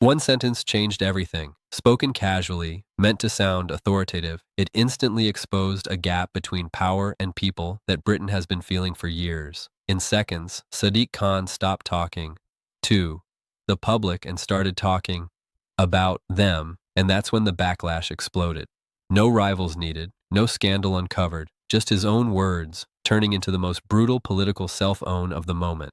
One sentence changed everything. Spoken casually, meant to sound authoritative, it instantly exposed a gap between power and people that Britain has been feeling for years. In seconds, Sadiq Khan stopped talking to the public and started talking about them, and that's when the backlash exploded. No rivals needed, no scandal uncovered, just his own words, turning into the most brutal political self-own of the moment.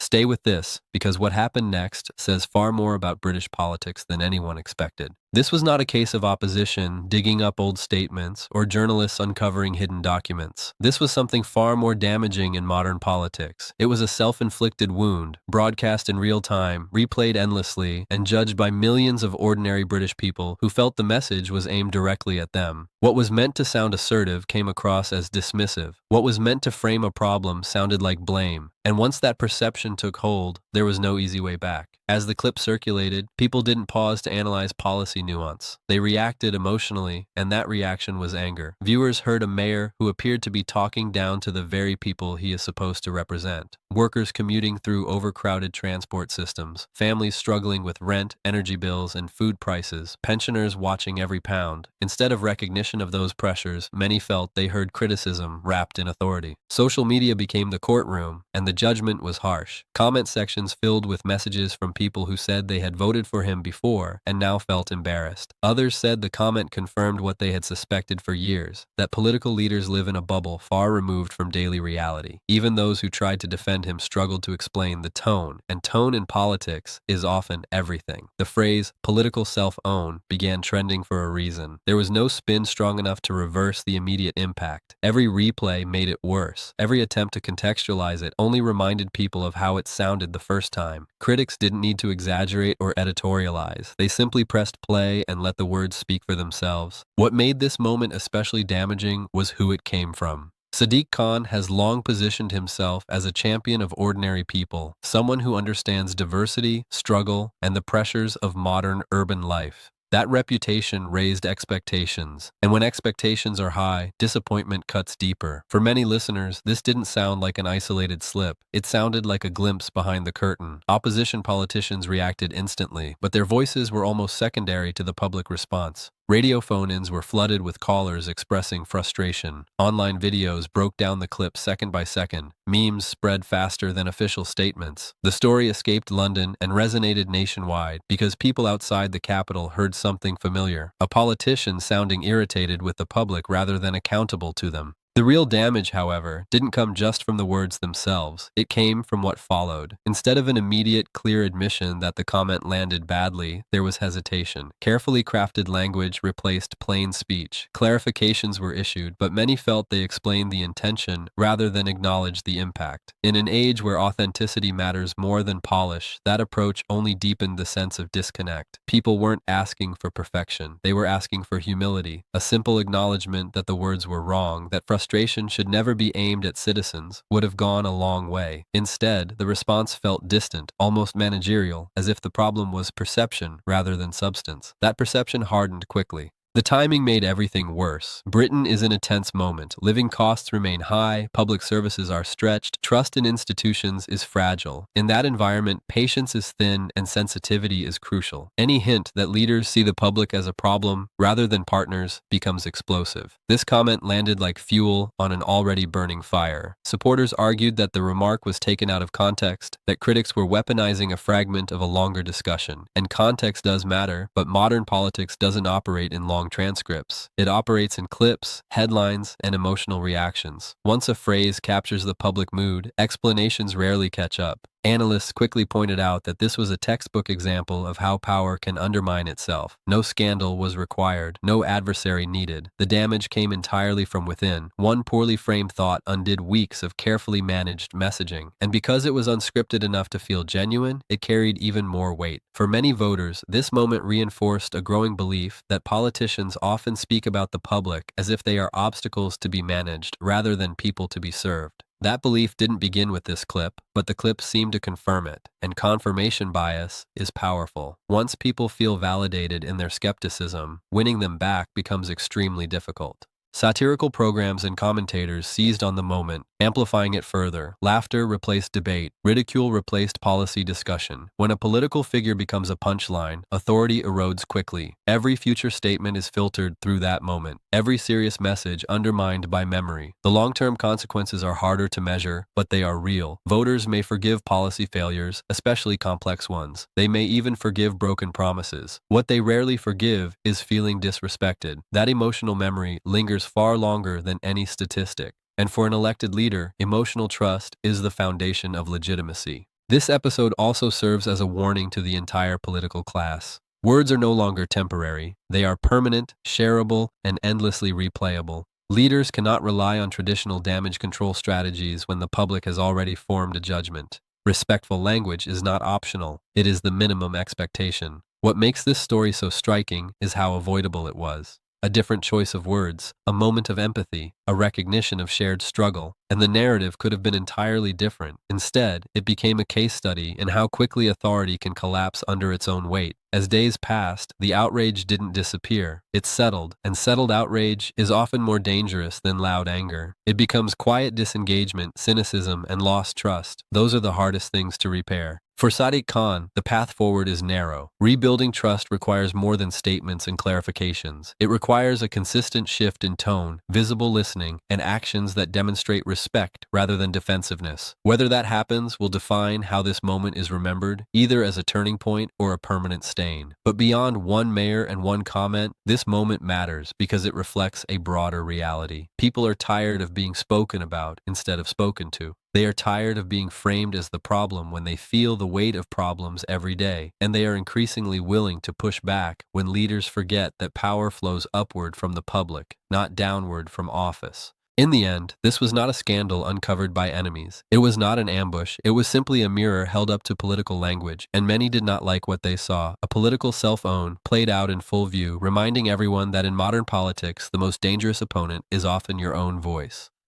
Stay with this, because what happened next says far more about British politics than anyone expected. This was not a case of opposition digging up old statements or journalists uncovering hidden documents. This was something far more damaging in modern politics. It was a self-inflicted wound, broadcast in real time, replayed endlessly, and judged by millions of ordinary British people who felt the message was aimed directly at them. What was meant to sound assertive came across as dismissive. What was meant to frame a problem sounded like blame. And once that perception took hold, there was no easy way back. As the clip circulated, people didn't pause to analyze policy nuance. They reacted emotionally, and that reaction was anger. Viewers heard a mayor who appeared to be talking down to the very people he is supposed to represent. Workers commuting through overcrowded transport systems, families struggling with rent, energy bills, and food prices, pensioners watching every pound. Instead of recognition of those pressures, many felt they heard criticism wrapped in authority. Social media became the courtroom, and the judgment was harsh. Comment sections filled with messages from people who said they had voted for him before and now felt embarrassed. Others said the comment confirmed what they had suspected for years, that political leaders live in a bubble far removed from daily reality. Even those who tried to defend him struggled to explain the tone, and tone in politics is often everything. The phrase political self-own began trending for a reason. There was no spin strong enough to reverse the immediate impact. Every replay made it worse. Every attempt to contextualize it only reminded people of how it sounded the first time. Critics didn't need to exaggerate or editorialize. They simply pressed play and let the words speak for themselves. What made this moment especially damaging was who it came from. Sadiq Khan has long positioned himself as a champion of ordinary people, someone who understands diversity, struggle, and the pressures of modern urban life. That reputation raised expectations, and when expectations are high, disappointment cuts deeper. For many listeners, this didn't sound like an isolated slip. It sounded like a glimpse behind the curtain. Opposition politicians reacted instantly, but their voices were almost secondary to the public response. Radio phone-ins were flooded with callers expressing frustration. Online videos broke down the clip second by second. Memes spread faster than official statements. The story escaped London and resonated nationwide because people outside the capital heard something familiar. A politician sounding irritated with the public rather than accountable to them. The real damage, however, didn't come just from the words themselves. It came from what followed. Instead of an immediate, clear admission that the comment landed badly, there was hesitation. Carefully crafted language replaced plain speech. Clarifications were issued, but many felt they explained the intention rather than acknowledged the impact. In an age where authenticity matters more than polish, that approach only deepened the sense of disconnect. People weren't asking for perfection. They were asking for humility, a simple acknowledgement that the words were wrong, that frustration should never be aimed at citizens, would have gone a long way. Instead, the response felt distant, almost managerial, as if the problem was perception rather than substance. That perception hardened quickly. The timing made everything worse. Britain is in a tense moment. Living costs remain high, public services are stretched, trust in institutions is fragile. In that environment, patience is thin and sensitivity is crucial. Any hint that leaders see the public as a problem rather than partners becomes explosive. This comment landed like fuel on an already burning fire. Supporters argued that the remark was taken out of context, that critics were weaponizing a fragment of a longer discussion. And context does matter, but modern politics doesn't operate in long transcripts. It operates in clips, headlines, and emotional reactions. Once a phrase captures the public mood, explanations rarely catch up. Analysts quickly pointed out that this was a textbook example of how power can undermine itself. No scandal was required, no adversary needed. The damage came entirely from within. One poorly framed thought undid weeks of carefully managed messaging. And because it was unscripted enough to feel genuine, it carried even more weight. For many voters, this moment reinforced a growing belief that politicians often speak about the public as if they are obstacles to be managed rather than people to be served. That belief didn't begin with this clip, but the clip seemed to confirm it, and confirmation bias is powerful. Once people feel validated in their skepticism, winning them back becomes extremely difficult. Satirical programs and commentators seized on the moment, amplifying it further. Laughter replaced debate. Ridicule replaced policy discussion. When a political figure becomes a punchline, authority erodes quickly. Every future statement is filtered through that moment. Every serious message undermined by memory. The long-term consequences are harder to measure, but they are real. Voters may forgive policy failures, especially complex ones. They may even forgive broken promises. What they rarely forgive is feeling disrespected. That emotional memory lingers far longer than any statistic. And for an elected leader, emotional trust is the foundation of legitimacy. This episode also serves as a warning to the entire political class. Words are no longer temporary. They are permanent, shareable, and endlessly replayable. Leaders cannot rely on traditional damage control strategies when the public has already formed a judgment. Respectful language is not optional. It is the minimum expectation. What makes this story so striking is how avoidable it was. A different choice of words, a moment of empathy, a recognition of shared struggle, and the narrative could have been entirely different. Instead, it became a case study in how quickly authority can collapse under its own weight. As days passed, the outrage didn't disappear. It settled, and settled outrage is often more dangerous than loud anger. It becomes quiet disengagement, cynicism, and lost trust. Those are the hardest things to repair. For Sadiq Khan, the path forward is narrow. Rebuilding trust requires more than statements and clarifications. It requires a consistent shift in tone, visible listening, and actions that demonstrate respect rather than defensiveness. Whether that happens will define how this moment is remembered, either as a turning point or a permanent stain. But beyond one mayor and one comment, this moment matters because it reflects a broader reality. People are tired of being spoken about instead of spoken to. They are tired of being framed as the problem when they feel the weight of problems every day, and they are increasingly willing to push back when leaders forget that power flows upward from the public, not downward from office. In the end, this was not a scandal uncovered by enemies. It was not an ambush. It was simply a mirror held up to political language, and many did not like what they saw. A political self-own played out in full view, reminding everyone that in modern politics, the most dangerous opponent is often your own voice.